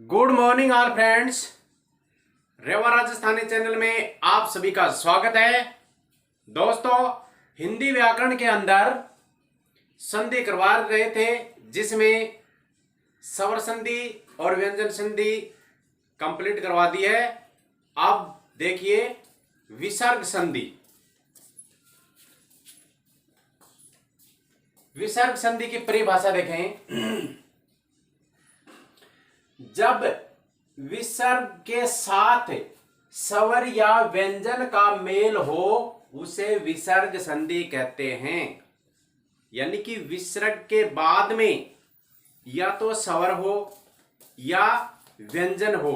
Good morning all friends. Reva Rajasthani channel में आप सभी का स्वागत है। दोस्तों, हिंदी व्याकरण के अंदर संधि करवा रहे थे, जिसमें स्वर संधि और व्यंजन संधि कंप्लीट करवा दी है। अब देखिए विसर्ग संधि। विसर्ग संधि की परिभाषा देखें। जब विसर्ग के साथ स्वर या व्यंजन का मेल हो उसे विसर्ग संधि कहते हैं। यानी कि विसर्ग के बाद में या तो स्वर हो या व्यंजन हो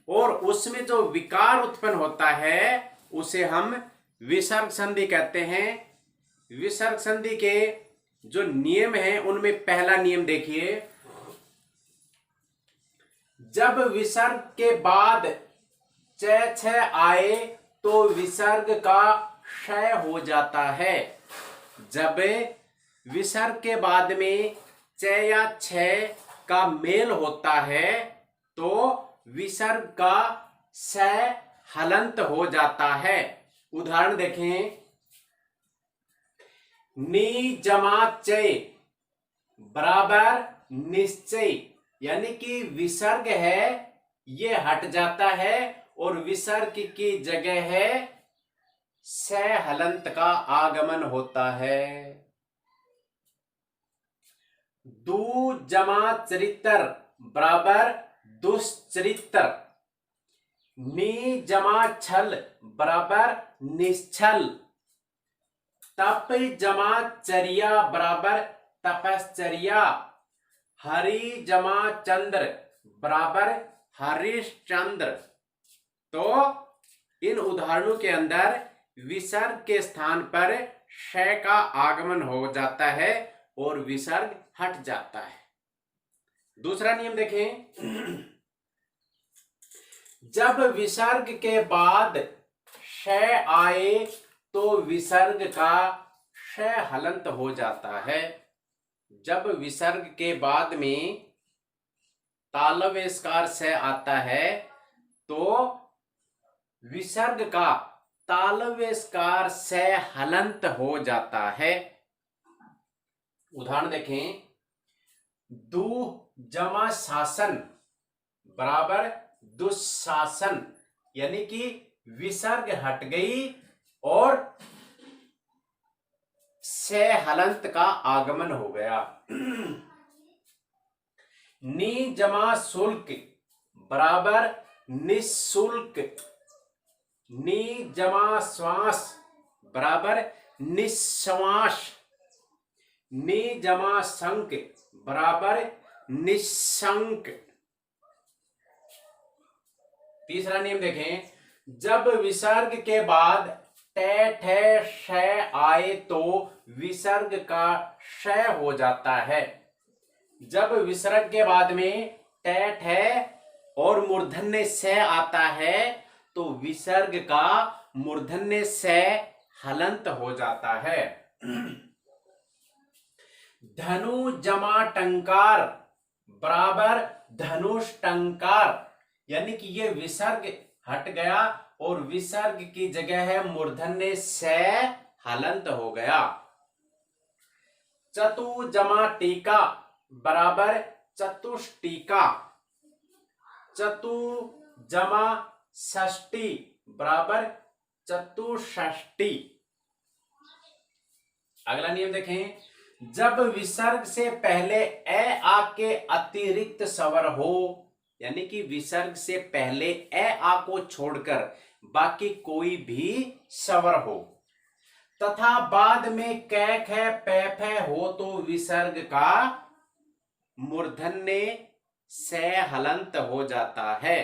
और उसमें जो विकार उत्पन्न होता है उसे हम विसर्ग संधि कहते हैं। विसर्ग संधि के जो नियम हैं उनमें पहला नियम देखिए। जब विसर्ग के बाद च छ आए तो विसर्ग का क्षय हो जाता है। जब विसर्ग के बाद में च या छ का मेल होता है तो विसर्ग का स हलंत हो जाता है। उदाहरण देखें। नी जमा चय बराबर निश्चय, यानी कि विसर्ग है ये हट जाता है और विसर्ग की जगह है स हलंत का आगमन होता है। दू जमा चरित्र बराबर दुश्चरित्र। नी जमा छल बराबर निश्छल। तप जमा चर्या बराबर तपश्चर्या। हरि जमा चंद्र बराबर हरिश्चंद्र। तो इन उदाहरणों के अंदर विसर्ग के स्थान पर श का आगमन हो जाता है और विसर्ग हट जाता है। दूसरा नियम देखें। जब विसर्ग के बाद श आए तो विसर्ग का श हलंत हो जाता है। जब विसर्ग के बाद में तालव्यस्कार से आता है तो विसर्ग का तालव्यस्कार से हलंत हो जाता है। उदाहरण देखें। दू जमा शासन बराबर दुशासन, यानी कि विसर्ग हट गई और से हलंत का आगमन हो गया। नी जमा शुल्क बराबर निःशुल्क। नी जमा श्वास बराबर निःश्वास। नी जमा शंक बराबर निशंक। तीसरा नियम देखें। जब विसर्ग के बाद टे ठे श आए तो विसर्ग का क्षय हो जाता है। जब विसर्ग के बाद में टे ठे और मूर्धन्य से आता है तो विसर्ग का मूर्धन्य से हलंत हो जाता है। धनु जमा टंकार बराबर धनुष टंकार, यानी कि ये विसर्ग हट गया और विसर्ग की जगह है मूर्धन्य से हलंत हो गया। चतु जमा टीका बराबर चतुष्टीका। चतु जमा षष्ठी बराबर चतुष्षष्ठी। अगला नियम देखें। जब विसर्ग से पहले ए आ के अतिरिक्त स्वर हो, यानी कि विसर्ग से पहले ए आ को छोड़कर बाकी कोई भी स्वर हो तथा बाद में कै ख पै फै हो तो विसर्ग का मूर्धन्य से हलंत हो जाता है।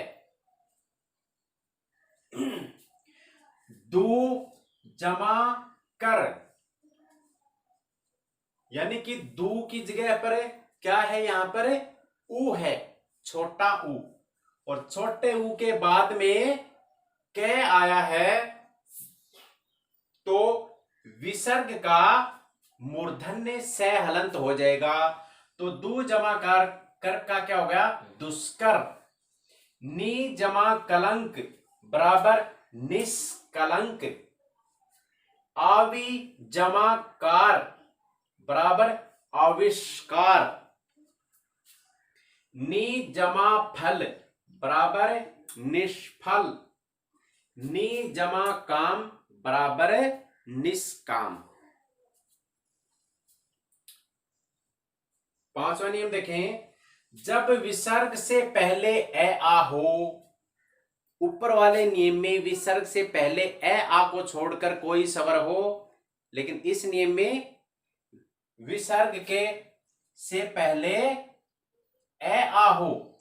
दू जमा कर, यानी कि दू की जगह पर क्या है, यहां पर ऊ है, छोटा ऊ, और छोटे ऊ के बाद में कै आया है तो विसर्ग का मूर्धन्य से हलंत हो जाएगा। तो दू जमा कर कर का क्या हो गया? दुष्कर। नी जमा कलंक बराबर निष्कलंक। आवी जमा कार बराबर आविष्कार। नी जमा फल बराबर निष्फल। नी जमा काम बराबर निष्काम। पांचवा नियम देखें, जब विसर्ग से पहले ए आ हो। ऊपर वाले नियम में विसर्ग से पहले ए आ को छोड़कर कोई स्वर हो, लेकिन इस नियम में विसर्ग के से पहले ए आ हो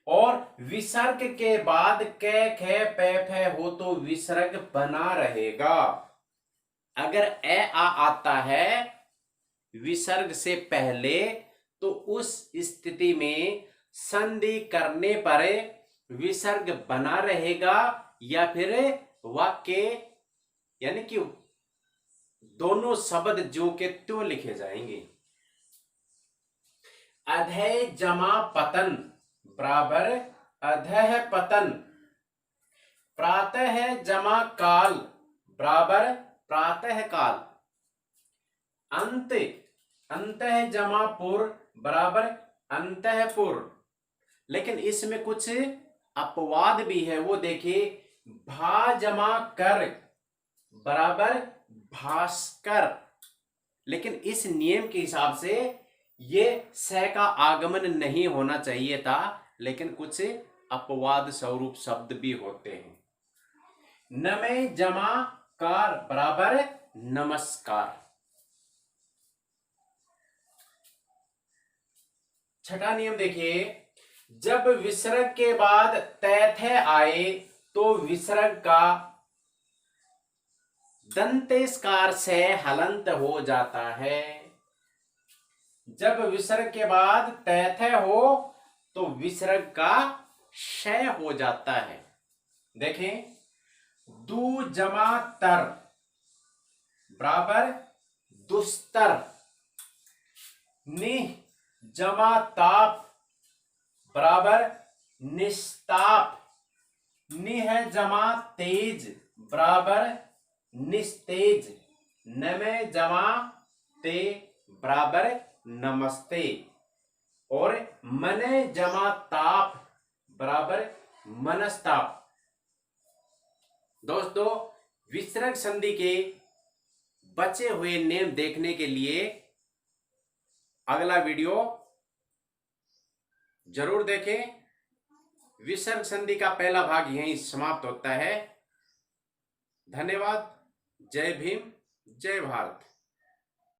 और विसर्ग के बाद कै खे पे फे हो तो विसर्ग बना रहेगा। अगर ए आ आता है विसर्ग से पहले तो उस स्थिति में संधि करने पर विसर्ग बना रहेगा या फिर वाक्य यानी कि दोनों शब्द जो के त्यों लिखे जाएंगे। अधय जमा पतन बराबर अधः पतन। प्रातः जमा काल बराबर प्रातः काल। अंत अंतः जमा पुर बराबर अंतःपुर। लेकिन इसमें कुछ अपवाद भी है, वो देखिए। भा जमा कर बराबर भास्कर। लेकिन इस नियम के हिसाब से ये स का आगमन नहीं होना चाहिए था, लेकिन कुछ अपवाद स्वरूप शब्द भी होते हैं। नमे जमा कार बराबर नमस्कार। छठा नियम देखिए, जब विसर्ग के बाद तैथे आए तो विसर्ग का दंतेस्कार से हलंत हो जाता है। जब विसर्ग के बाद तैथे हो तो विसर्ग का क्षय हो जाता है। देखें, दू जमा तर बराबर दुस्तर। निह जमा ताप बराबर निस्ताप। निह जमा तेज बराबर निस्तेज। नमे जमा ते बराबर नमस्ते। और मने जमा ताप बराबर मनस्ताप। दोस्तों, विसर्ग संधि के बचे हुए नियम देखने के लिए अगला वीडियो जरूर देखें। विसर्ग संधि का पहला भाग यहीं समाप्त होता है। धन्यवाद। जय भीम, जय भारत।